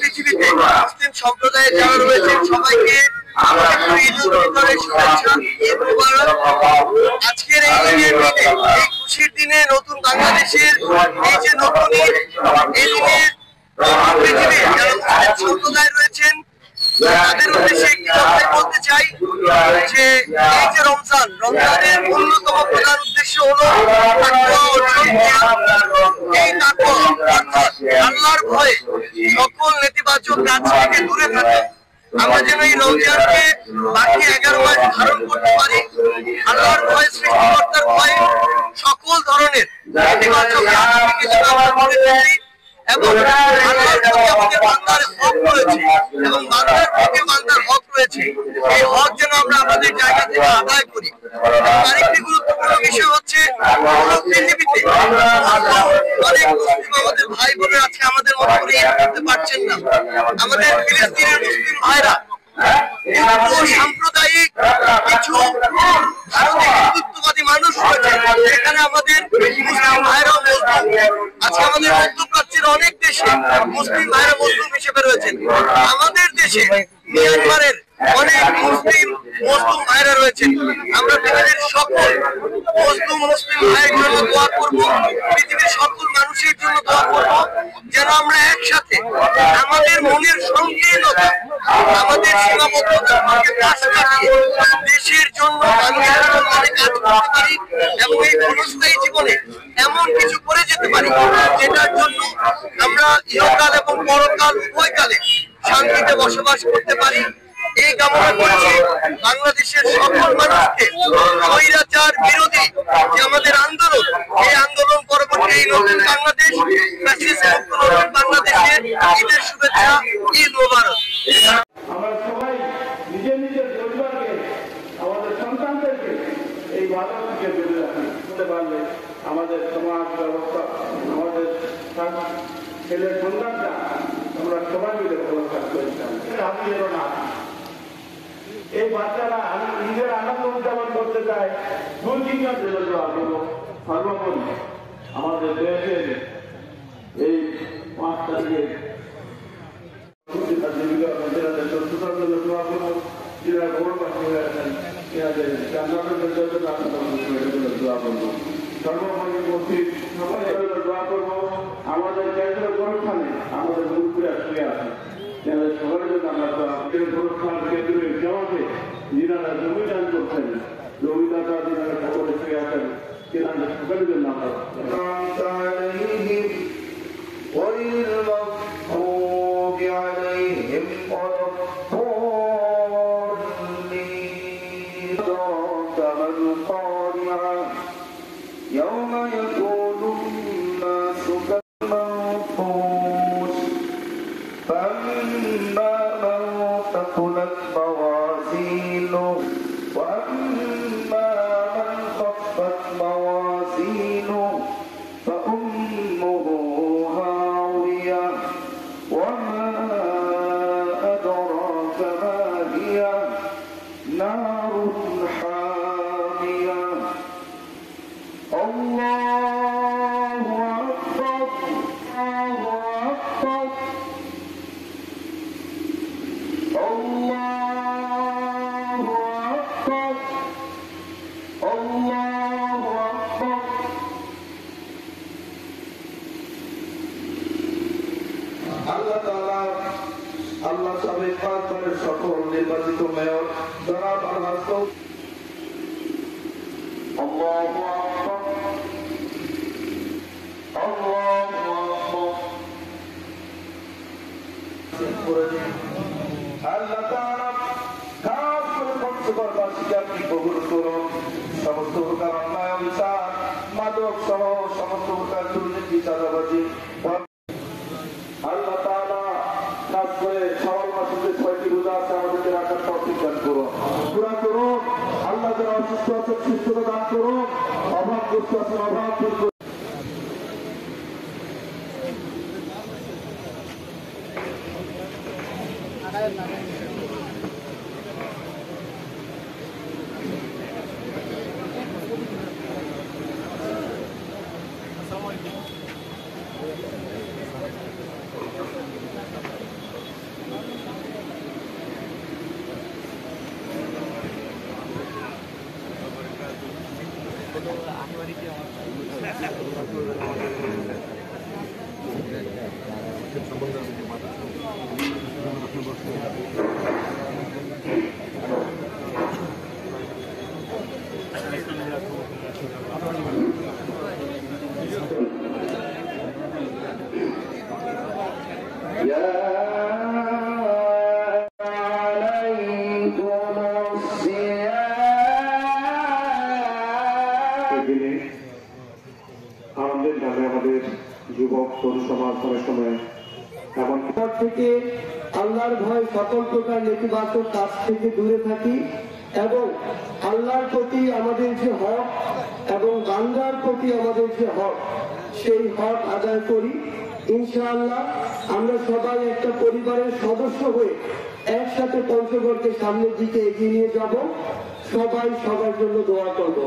পৃথিবীতে মুসলিম সম্প্রদায়ের যারা রয়েছেন সবাইকে আজকের এই ঈদের দিনে, এই খুশির দিনে, নতুন বাংলাদেশের এই যে নতুন ঈদ, এই দিনে পৃথিবীর যারা মুসলিম সম্প্রদায় রয়েছেন তাদের উদ্দেশ্যে একটি কথাই বলতে চাই যে এই যে রমজানের অন্যতম প্রধান উদ্দেশ্য হলো তাকওয়া অর্জন করা। এই তাকওয়া অর্থাৎ আল্লাহর ভয়ে সকল নেতিবাচক কাজ থেকে দূরে থাকা। আমরা যেন এই রমজানকে বাকি 11 মাস ধারণ করতে পারি, আল্লাহর ভয়ে, সৃষ্টিকর্তার ভয়ে সকল ধরনের নেতিবাচক কাজ থেকে যেন আমরা দূরে থাকি এবং আল্লাহর প্রতি আমাদের বান্দার হক রয়েছে এবং বান্দার প্রতি বান্দার হক রয়েছে, এই হক যেন আমরা আমাদের জায়গা থেকে আদায় করি। আরেকটি গুরুত্বপূর্ণ বিষয় হচ্ছে পৃথিবীতে অনেক মুসলিম আমাদের ভাই বোনের আজকে আমাদের মতো করে ঈদ করতে পারছেন না। আমাদের ফিলিস্তিনের মুসলিম ভাইরা সাম্প্রদায়িক কিছু ভারতীয় হিন্দুত্ববাদী মানুষ রয়েছে, সেখানে আমাদের মুসলিম ভাইরাও মজলুম। আজকে আমাদের মধ্যপ্রাচ্যের অনেক দেশে মুসলিম ভাইরা মজলুম হিসেবে রয়েছেন। আমাদের দেশে মিয়ানমারের অনেক মুসলিম ভাইরা রয়েছেন। আমরা পৃথিবীর সকল মুসলিম ভাইয়ের জন্য দোয়া করব, পৃথিবীর সকল মানুষের জন্য দোয়া করব যেন আমরা একসাথে আমাদের মনের সংকীর্ণতা, আমাদের সীমাবদ্ধতা কাজ কাটিয়ে দেশের জন্য, মানুষের জন্য কাজ করতে পারি এবং এই ক্ষণস্থায়ী জীবনে এমন কিছু করে যেতে পারি যেটার জন্য আমরা ইহকাল এবং পরকাল উভয়কালে শান্তিতে বসবাস করতে পারি। এই কামনা করছি বাংলাদেশের সকল মানুষকে স্বৈরাচার বিরোধী যে আমাদের আন্দোলন, এই আন্দোলন পরবর্তী এই নতুন বাংলাদেশ, নতুন বাংলাদেশের ঈদের শুভেচ্ছা, ঈদ মোবারক। আমরা সবাই নিজের নিজের পরিবারকে, আমাদের সন্তানদেরকে এই বাধা থেকে দূরে রাখতে পারলে আমাদের সমাজ ব্যবস্থা, আমাদের ছেলের সন্তানটা আমরা সবাই মিলে ব্যবস্থা করেছিলাম। আমি এলো না, এই বাচ্চারা নিজের আনন্দ উদযাপন করতে চায়। দুর্নীতির সর্বোপরি আমাদের দেশের এই 5 তারিখে আমাদের দেশের গণস্থানে আমাদের মুখপুরে শুয়ে আছে, সবাই জন্য আমরা গণস্থান কেন্দ্রের জবাবে যিনারা জমি দান করছেন, জমিদাতা যিনারা খবরে শুয়ে আছেন, তেনাদের সকলের জন্য আমরা يوم يكون الناس كالمنقوش فأما من ثقلت موازينه وأما من خفت موازينه فأمه هاوية وما أدراك ما هي نار حامية الله أكبر الله أكبر الله أكبر الله أكبر আল্লাহ তাআলা আল্লাহ সাবেক পাঁচবারের সকল নির্বাচিত মেয়র জনাব আল-হাজ আল্লাহু আকবার আল্লাহু আকবার। আল্লাহ তাআলা খাস করে পঞ্চগড়বাসীকে আপনি কবুল করুন। সমস্ত প্রকার অন্যায় অবিচার, মাদক সহ সমস্ত প্রকার দুর্নীতি, চাঁদাবাজি আল্লাহ তাআলা খাস করে শাওয়াল মাসে যে 6টি রোজা আছে আমাদেরকে রাখার তৌফিক দান করুন, পুরা করুন। আল্লাহ যারা অসুস্থ আছেন সুস্থতা দান করুন, অভাবগ্রস্ত আছেন অভাব দূর করুন। যুবক তরুণ সমাজ অনেক সময় এমন থেকে আল্লাহর ভয় সকল প্রকার নেতিবাচক কাজ থেকে দূরে থাকি এবং আল্লাহর প্রতি আমাদের যে হক এবং বান্দার প্রতি আমাদের যে হক সেই হক আদায় করি। ইনশাআল্লাহ আমরা সবাই একটা পরিবারের সদস্য হয়ে একসাথে পঞ্চগড়কে সামনের দিকে এগিয়ে নিয়ে যাব। সবাই সবার জন্য দোয়া করব।